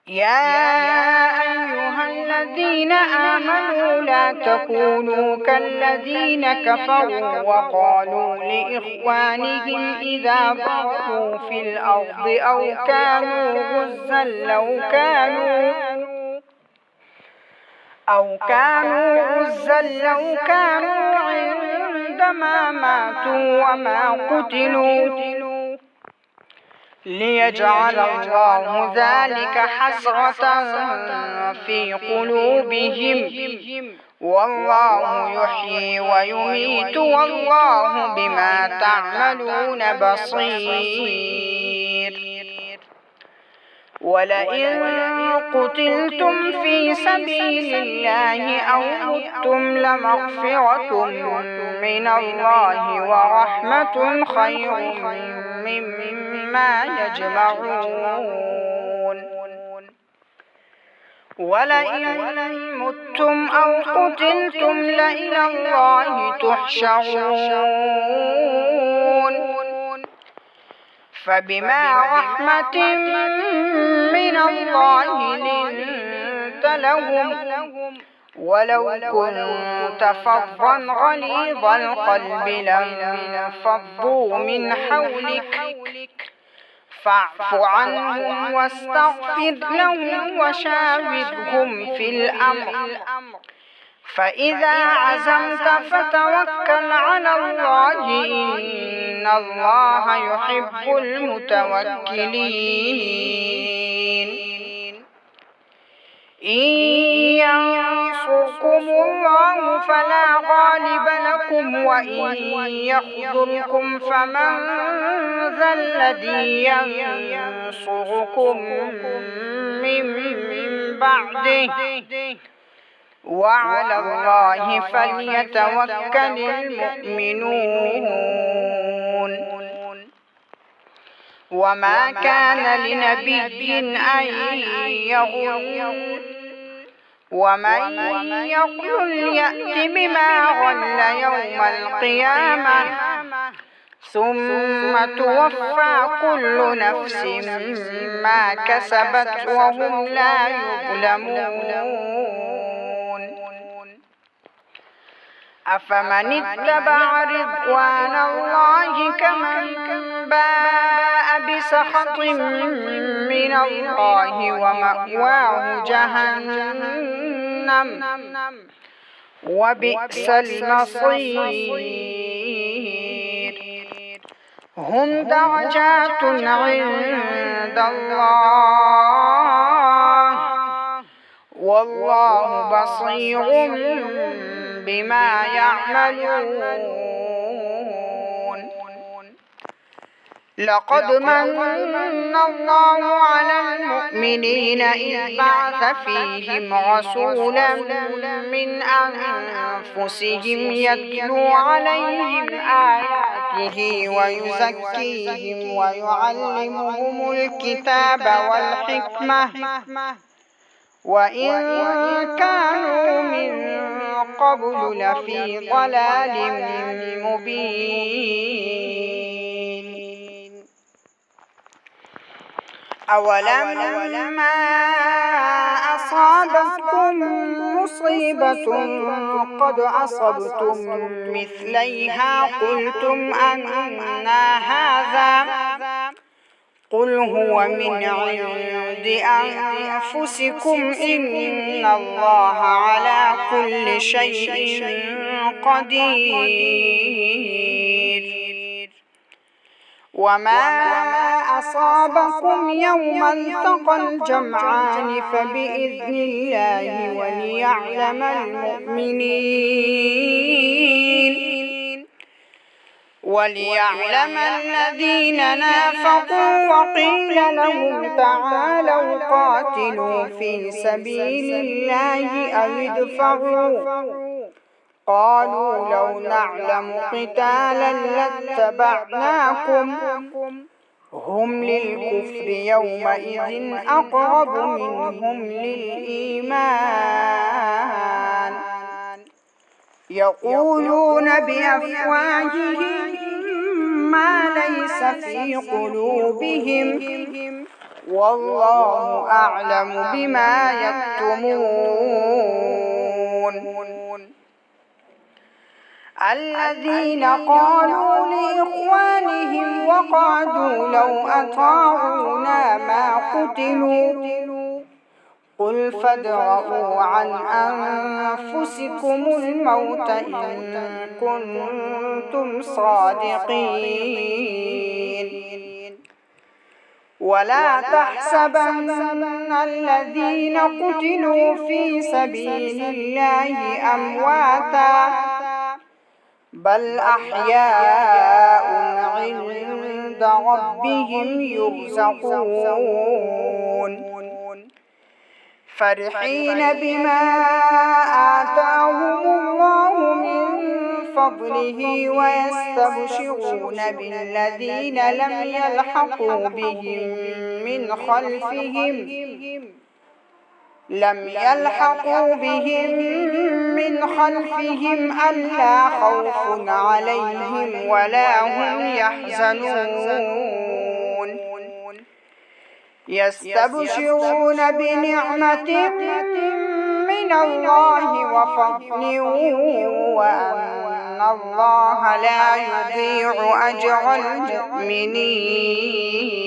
يا أيها الذين آمنوا لا تكونوا كالذين كفروا وقالوا لإخوانهم إذا ضربوا في الأرض أو كانوا غزا لو كانوا عندما ماتوا وما قتلوا ليجعل الله ذلك حسرة في قلوبهم والله يحيي ويميت والله بما تعملون بصير. ولئن قتلتم في سبيل الله أو متم لمغفرة من الله ورحمة خير مما يجمعون. ولئن متم أو قتلتم لإلى الله تحشرون. فبما رحمة من الله لنت لهم ولو كنت فظا غليظ القلب لانفضوا من حولك فاعف عنهم واستغفر لهم وشاورهم في الأمر فإذا عزمت فتوكل على الله إن الله يحب المتوكلين. إن ينصركم الله فلا غالب لكم وإن يخذلكم فمن ذا الذي ينصركم من بعده وعلى الله فليتوكل المؤمنون. وما كان لنبي أن يغل ومن يغل يأت بما غل يوم القيامة ثم توفى كل نفس ما كسبت وهم لا يظلمون. أفمن اتبع رضوان الله كمن باء بسخط من الله ومأواه جهنم وبئس المصير. هم درجات عند الله والله بصير بما يعملون. لقد من الله على المؤمنين إذ بعث فيهم رسولا من أنفسهم يتلو عليهم آياته ويزكيهم ويعلمهم الكتاب والحكمة وإن كانوا من قبل لفي ضلال مبين. أولما أصابتكم مصيبة قد أصبتم مثليها قلتم أنى هذا قل هو من عند أنفسكم إن الله على كل شيء قدير. وما أصابكم يوم التقى الجمعان فبإذن الله وليعلم المؤمنين وليعلم الذين نافقوا وقيل لهم تعالوا قاتلوا في سبيل الله أو ادفعوا قالوا لو نعلم قتالا لاتبعناكم هم للكفر يومئذ أقرب منهم للإيمان يقولون بأفواههم ما ليس في قلوبهم والله أعلم بما يكتمون الذين قالوا لإخوانهم وقعدوا لو أطاعونا ما قتلوا قل فادرءوا عن أنفسكم الموت إن كنتم صادقين ولا تحسبن الذين قتلوا في سبيل الله أمواتا بل أحياء عند ربهم يرزقون فرحين بما آتاهم الله من فضله ويستبشرون بالذين لم يلحقوا بهم من خلفهم ألا خوف عليهم ولا هم يحزنون يستبشرون بنعمة من الله وفضل وأن الله لا يضيع أجر المؤمنين.